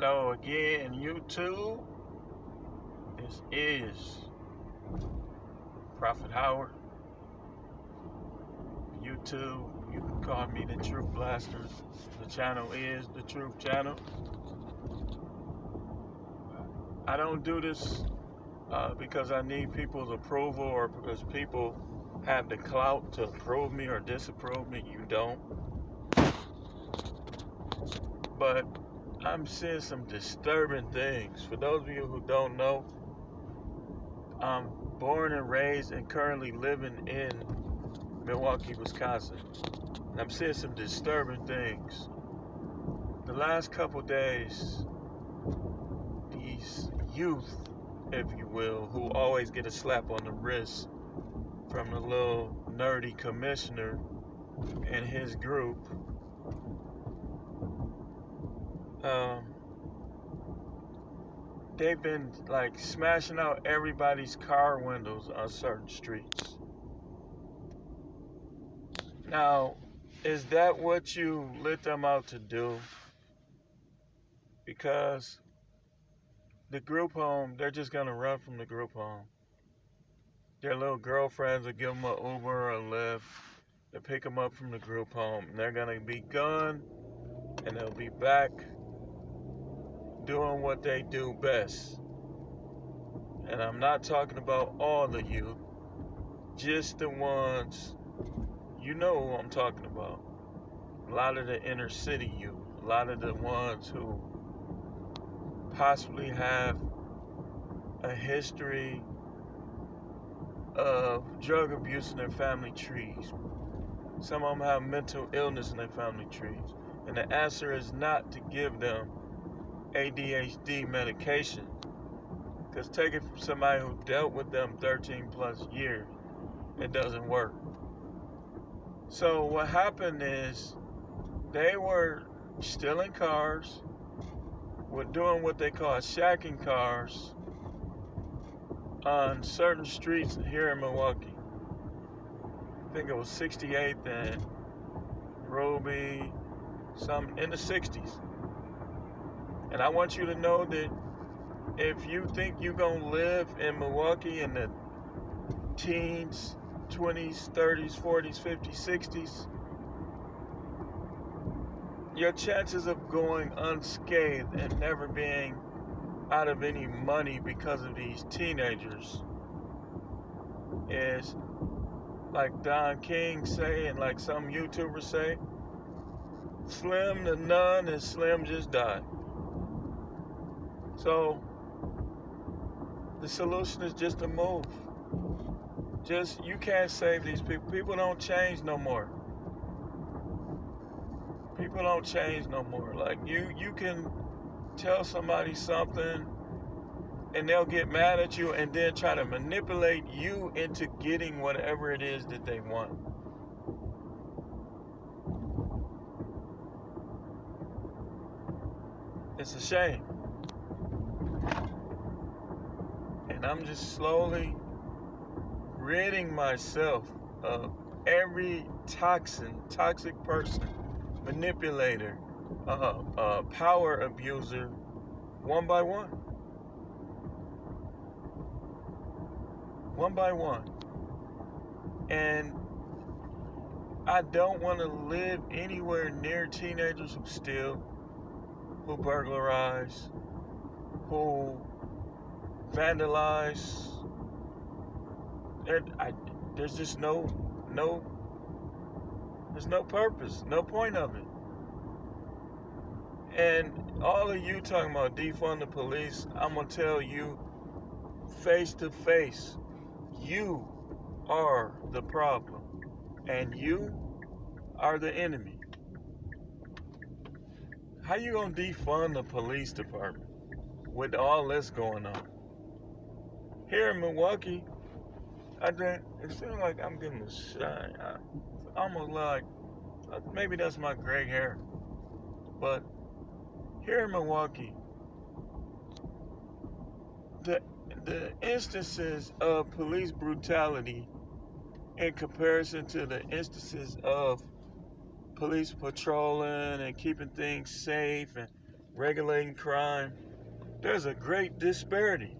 Hello again, YouTube. This is Prophet Howard. YouTube, you can call me the Truth Blaster. The channel is the Truth Channel. I don't do this because I need people's approval or because people have the clout to approve me or disapprove me. You don't. But I'm seeing some disturbing things. For those of you who don't know, I'm born and raised and currently living in Milwaukee, Wisconsin. And I'm seeing some disturbing things. The last couple days, these youth, if you will, who always get a slap on the wrist from the little nerdy commissioner and his group, they've been like smashing out everybody's car windows on certain streets. Now, is that what you lit them out to do? Because the group home, they're just going to run from the group home. Their little girlfriends will give them an Uber or a Lyft. They'll pick them up from the group home. And they're going to be gone, and they'll be back doing what they do best. And I'm not talking about all the youth, just the ones, you know who I'm talking about. A lot of the inner city youth, a lot of the ones who possibly have a history of drug abuse in their family trees. Some of them have mental illness in their family trees. And the answer is not to give them ADHD medication. Because take it from somebody who dealt with them 13 plus years, it doesn't work. So what happened is they were stealing cars, were doing what they call shacking cars on certain streets here in Milwaukee. I think it was 68th and Ruby, some in the 60s. And I want you to know that if you think you're gonna live in Milwaukee in the teens, 20s, 30s, 40s, 50s, 60s, your chances of going unscathed and never being out of any money because of these teenagers is, like Don King say and like some YouTubers say, slim to none and slim just died. So the solution is just to move. Just, you can't save these people. People don't change no more. People don't change no more. Like you can tell somebody something and they'll get mad at you and then try to manipulate you into getting whatever it is that they want. It's a shame. And I'm just slowly ridding myself of every toxic person, manipulator, power abuser, one by one. One by one. And I don't want to live anywhere near teenagers who steal, who burglarize, who vandalize. There's just there's no purpose, no point of it. And all of you talking about defund the police, I'm gonna tell you face to face, you are the problem and you are the enemy. How you gonna defund the police department with all this going on? Here in Milwaukee, I think it seems like I'm getting a shine. Almost like maybe that's my gray hair. But here in Milwaukee, the instances of police brutality in comparison to the instances of police patrolling and keeping things safe and regulating crime, there's a great disparity.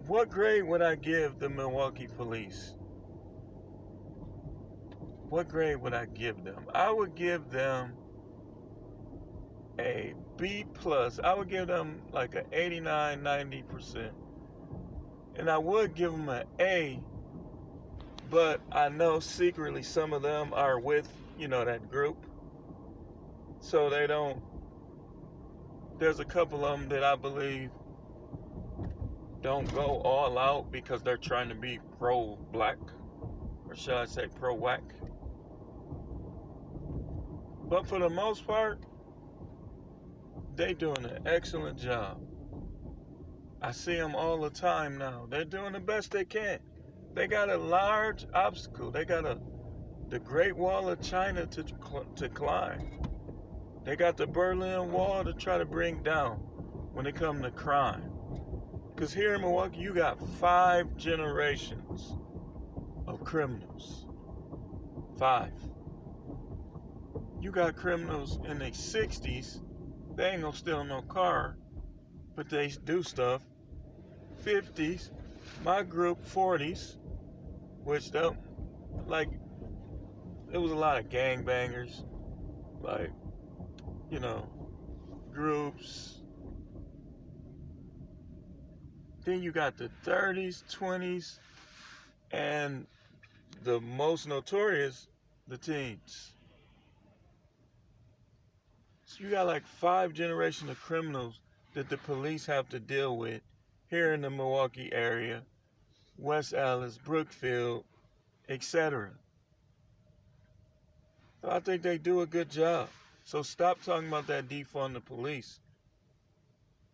What grade would I give the Milwaukee police? What grade would I give them? I would give them a B plus. I would give them like an 89, 90%. And I would give them an A, but I know secretly some of them are with, that group. So they don't, there's a couple of them that I believe don't go all out because they're trying to be pro-black, or should I say pro-whack. But for the most part, they doing an excellent job. I see them all the time now. They're doing the best they can. They got a large obstacle. They got the Great Wall of China to climb. They got the Berlin Wall to try to bring down when it comes to crime. Because here in Milwaukee, you got 5 generations of criminals. 5. You got criminals in their 60s. They ain't gonna steal no car, but they do stuff. 50s, my group 40s, which it was a lot of gangbangers, groups. Then you got the 30s, 20s, and the most notorious, the teens. So you got like 5 generations of criminals that the police have to deal with here in the Milwaukee area, West Allis, Brookfield, etc. So I think they do a good job. So stop talking about that defund the police.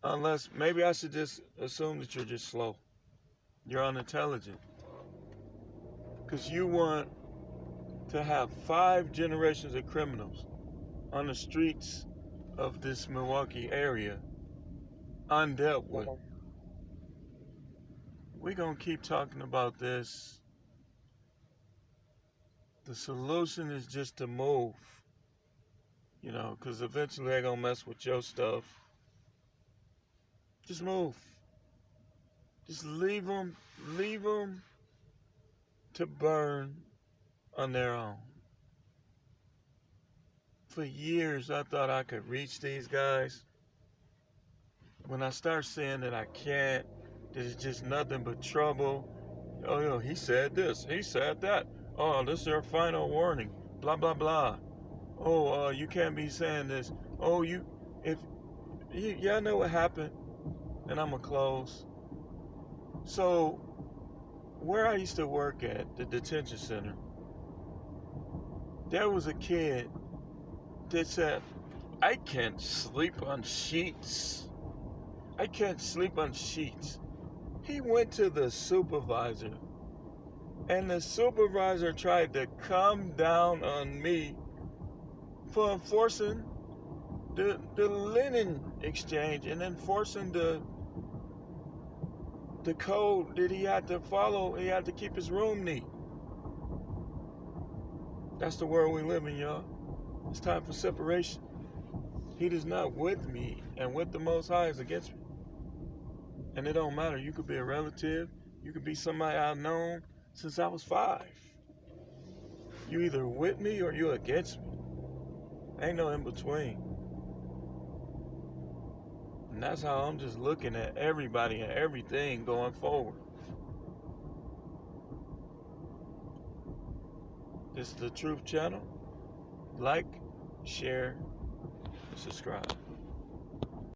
Unless, maybe I should just assume that you're just slow. You're unintelligent. Because you want to have 5 generations of criminals on the streets of this Milwaukee area undealt with. We're going to keep talking about this. The solution is just to move. Because eventually they're going to mess with your stuff. Just move. Just leave them to burn on their own. For years, I thought I could reach these guys. When I start saying that I can't, that it's just nothing but trouble. Oh, he said this, he said that. Oh, this is your final warning. Blah, blah, blah. Oh, you can't be saying this. Oh, y'all know what happened. And I'm going to close. So, where I used to work at, the detention center, there was a kid that said, I can't sleep on sheets. I can't sleep on sheets. He went to the supervisor, and the supervisor tried to come down on me for enforcing the linen exchange and enforcing the code that he had to follow. He had to keep his room neat. That's the world we live in, y'all. It's time for separation. He is not with me, and with the Most High is against me. And it don't matter. You could be a relative. You could be somebody I've known since I was 5. You either with me or you against me. Ain't no in between. And that's how I'm just looking at everybody and everything going forward. This is the Truth Channel. Like, share, subscribe.